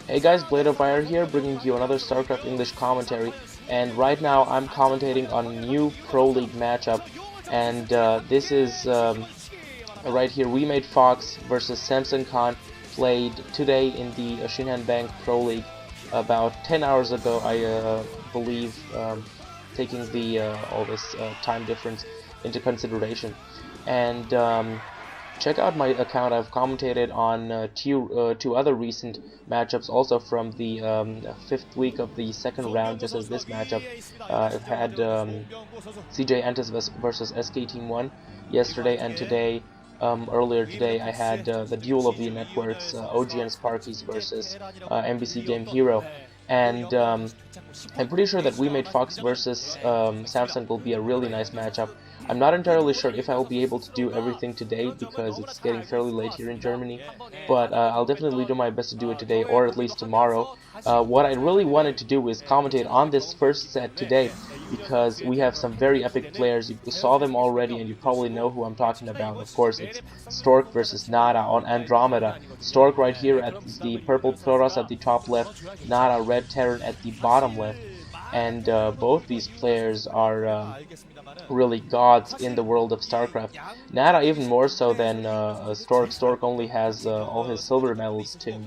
Hey guys, Blade of Fire here, bringing you another StarCraft English commentary, and right now I'm commentating on a new Pro League matchup, and this is right here, WeMade Fox versus Samson Khan, played today in the Shinhan Bank Pro League about 10 hours ago, I believe, taking the all this time difference into consideration, and check out my account. I've commentated on two other recent matchups, also from the fifth week of the second round, just as this matchup. I've had CJ Antis versus SK Team 1 yesterday, and today, earlier today, I had the Duel of the Networks, OG and Sparkies versus MBC Game Hero. And I'm pretty sure that WeMade Fox versus Samsung will be a really nice matchup. I'm not entirely sure if I will be able to do everything today because it's getting fairly late here in Germany, but I'll definitely do my best to do it today, or at least tomorrow. What I really wanted to do is commentate on this first set today, because we have some very epic players. You saw them already and you probably know who I'm talking about. Of course, it's Stork versus Nada on Andromeda. Stork right here at the purple Protoss at the top left, Nada red Terran at the bottom left. And both these players are really gods in the world of StarCraft. Nada even more so than Stork. Stork only has all his silver medals to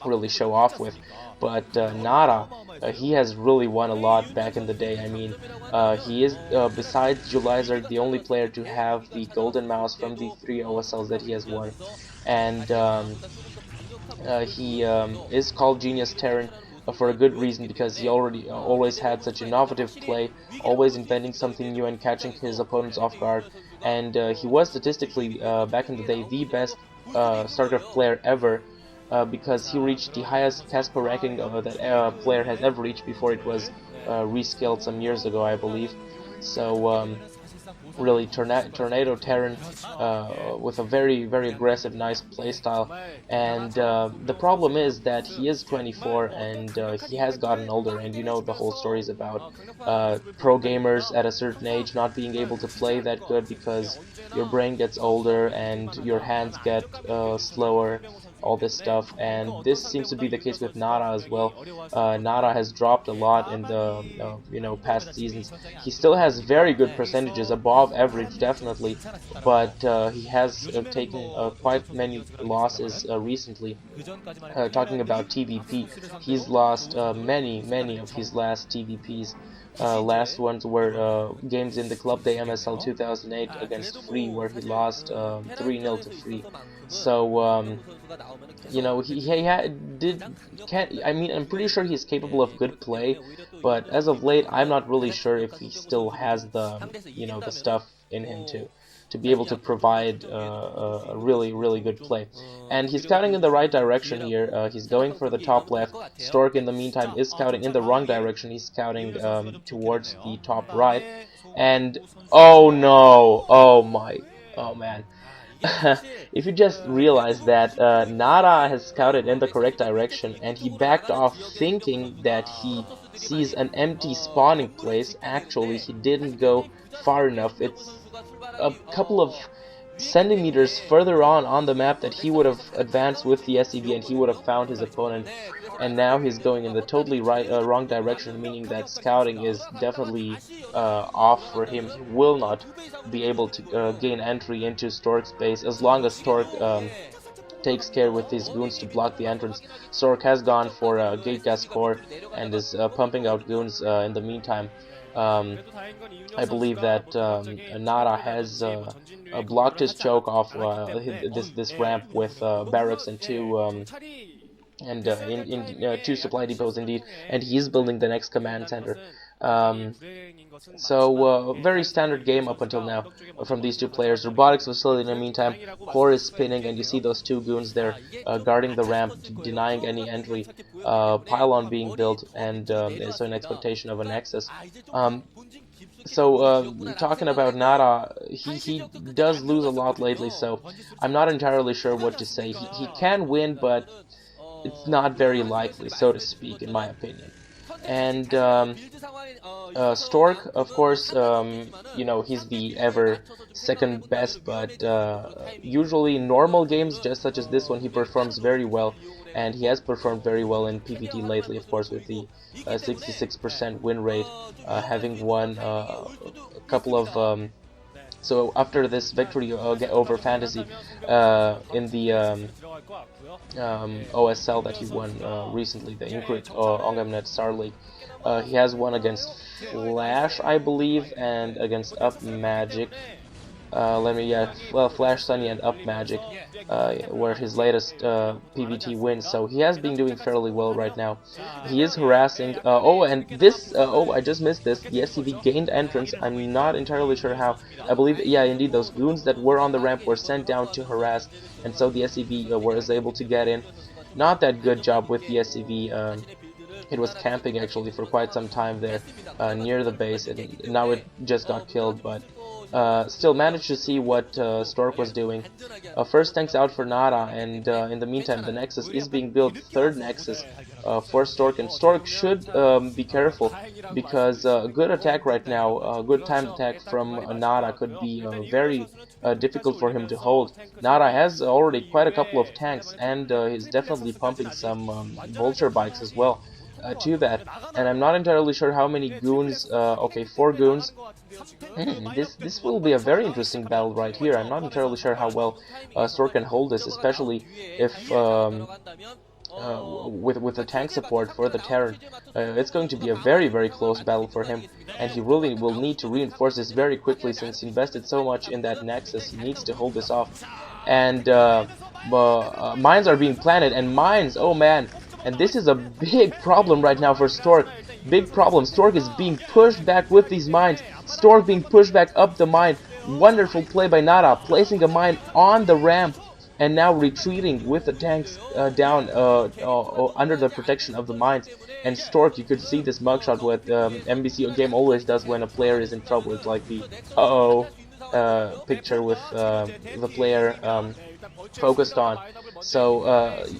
really show off with, but Nada, he has really won a lot back in the day. I mean, he is, besides Julizar, the only player to have the golden mouse from the 3 OSLs that he has won, and he is called Genius Terran for a good reason, because he always had such innovative play, always inventing something new and catching his opponents off guard, and he was statistically back in the day the best StarCraft player ever, because he reached the highest Casper ranking that a player has ever reached before it was rescaled some years ago, I believe. So really Tornado Terran with a very aggressive, nice playstyle, and the problem is that he is 24 and he has gotten older, and you know the whole story is about pro gamers at a certain age not being able to play that good because your brain gets older and your hands get slower, all this stuff, and this seems to be the case with Nada as well. Nada has dropped a lot in the past seasons. He still has very good percentages, above average definitely, but he has taken quite many losses recently. Talking about TVP, he's lost many of his last TVPs. Last ones were games in the Club Day MSL 2008 against Free, where he lost 3-0 to Free. So I mean, I'm pretty sure he's capable of good play, but as of late, I'm not really sure if he still has the the stuff in him to be able to provide a really good play. And he's scouting in the right direction here. He's going for the top left. Stork, in the meantime, is scouting in the wrong direction. He's scouting towards the top right. And oh no! Oh man! If you just realize that Nada has scouted in the correct direction and he backed off thinking that he sees an empty spawning place, actually he didn't go far enough. It's a couple of centimeters further on the map that he would have advanced with the SCV and he would have found his opponent, and now he's going in the totally wrong direction, meaning that scouting is definitely off for him. He will not be able to gain entry into Stork's base as long as Stork takes care with his goons to block the entrance. Stork has gone for a gate gas core and is pumping out goons in the meantime. I believe that Nada has blocked his choke off this ramp with barracks and two two supply depots indeed, and he's building the next command center. Very standard game up until now from these two players. Robotics facility in the meantime, core is spinning, and you see those two goons there guarding the ramp, denying any entry, pylon being built, and so an expectation of a nexus. Talking about Nada, he does lose a lot lately, so I'm not entirely sure what to say. He can win, but it's not very likely, so to speak, in my opinion. And Stork, of course, he's the ever second best, but usually in normal games, just such as this one, he performs very well. and he has performed very well in PvT lately, of course, with the 66% win rate, having won a couple of so after this victory over Fantasy in the OSL that he won recently, the Ingrid Ongamnet Star League, he has won against Flash, I believe, and against Up Magic. Flash, Sunny, and Up Magic were his latest PvT wins, so he has been doing fairly well right now. He is harassing, I just missed this, the SCV gained entrance. I'm not entirely sure how. I believe, yeah, indeed, those goons that were on the ramp were sent down to harass, and so the SCV was able to get in. Not that good job with the SCV. It was camping actually for quite some time there near the base, and now it just got killed, but still managed to see what Stork was doing. First tanks out for Nara, and in the meantime the Nexus is being built, third Nexus for Stork, and Stork should be careful, because a good attack right now, a good timed attack from Nara could be very difficult for him to hold. Nara has already quite a couple of tanks, and he's definitely pumping some vulture bikes as well. To that, and I'm not entirely sure how many goons. Okay, 4 goons. This will be a very interesting battle right here. I'm not entirely sure how well Stork can hold this, especially if with the tank support for the Terran. It's going to be a very close battle for him, and he really will need to reinforce this very quickly, since he invested so much in that Nexus. He needs to hold this off, and mines are being planted, and mines, oh man. And this is a big problem right now for Stork. Big problem. Stork is being pushed back with these mines. Stork being pushed back up the mine. Wonderful play by Nara, placing a mine on the ramp, and now retreating with the tanks down under the protection of the mines. And Stork, you could see this mugshot what MBC game always does when a player is in trouble. It's like the picture with the player focused on. So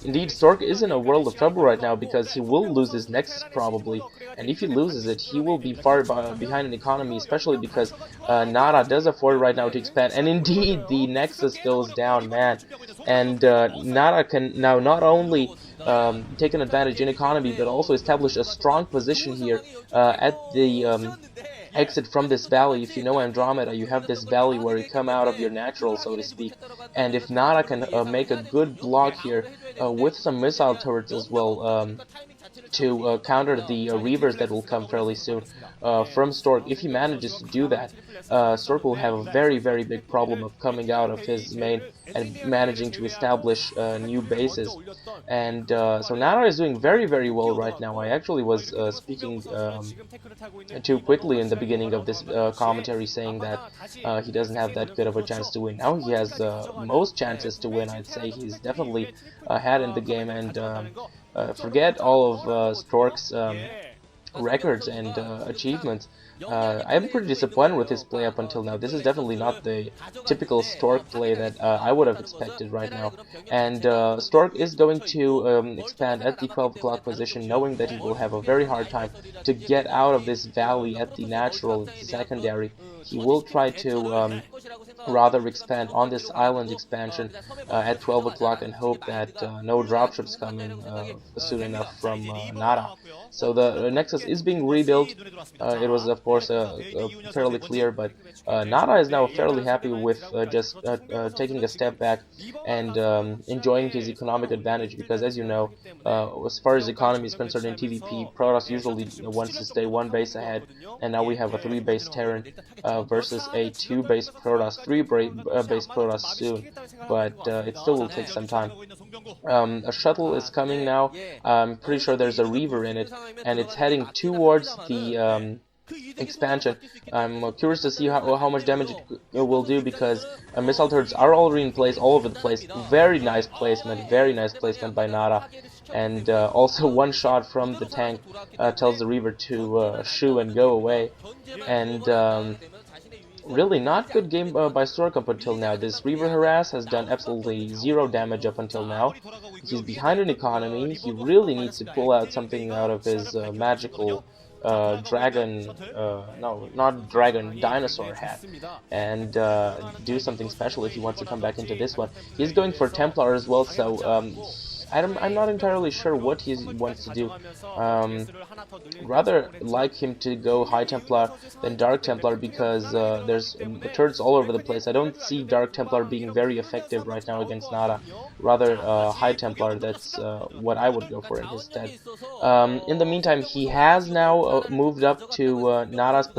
indeed, Stork is in a world of trouble right now, because he will lose his Nexus probably, and if he loses it, he will be far behind in economy, especially because Nara does afford right now to expand, and indeed the Nexus goes down, man. And Nara can now not only take an advantage in economy, but also establish a strong position here at the exit from this valley. If you know Andromeda, you have this valley where you come out of your natural, so to speak, and if Nara can make a good block here with some missile turrets as well to counter the Reavers that will come fairly soon from Stork, if he manages to do that, Stork will have a very big problem of coming out of his main and managing to establish new bases. And so Nara is doing very well right now. I actually was speaking too quickly in the beginning of this commentary, saying that he doesn't have that good of a chance to win. Now he has most chances to win. I'd say he's definitely ahead in the game, and forget all of Stork's records and achievements. I'm pretty disappointed with his play up until now. This is definitely not the typical Stork play that I would have expected right now. And Stork is going to expand at the 12 o'clock position, knowing that he will have a very hard time to get out of this valley at the natural secondary. He will try to rather expand on this island expansion at 12 o'clock and hope that no dropships come in soon enough from Nara. So the Nexus is being rebuilt. It was, of course, fairly clear, but Nara is now fairly happy with just taking a step back and enjoying his economic advantage, because, as you know, as far as economy is concerned in TVP, Protoss usually wants to stay 1 base ahead, and now we have a 3-base Terran versus a 2-base Protoss, 3-base Protoss soon, but it still will take some time. A shuttle is coming now. I'm pretty sure there's a Reaver in it, and it's heading towards the expansion. I'm curious to see how much damage it will do, because missile turrets are already in place all over the place. Very nice placement by Nara. And also one shot from the tank tells the Reaver to shoo and go away. And really not good game by Stork up until now. This Reaver harass has done absolutely 0 damage up until now. He's behind in economy. He really needs to pull out something out of his magical dinosaur hat, and do something special if he wants to come back into this one. He's going for Templar as well, so I'm not entirely sure what he wants to do. Rather like him to go High Templar than Dark Templar, because there's turrets all over the place. I don't see Dark Templar being very effective right now against Nada. Rather High Templar, that's what I would go for in his stead. In the meantime, he has now moved up to Nada's position.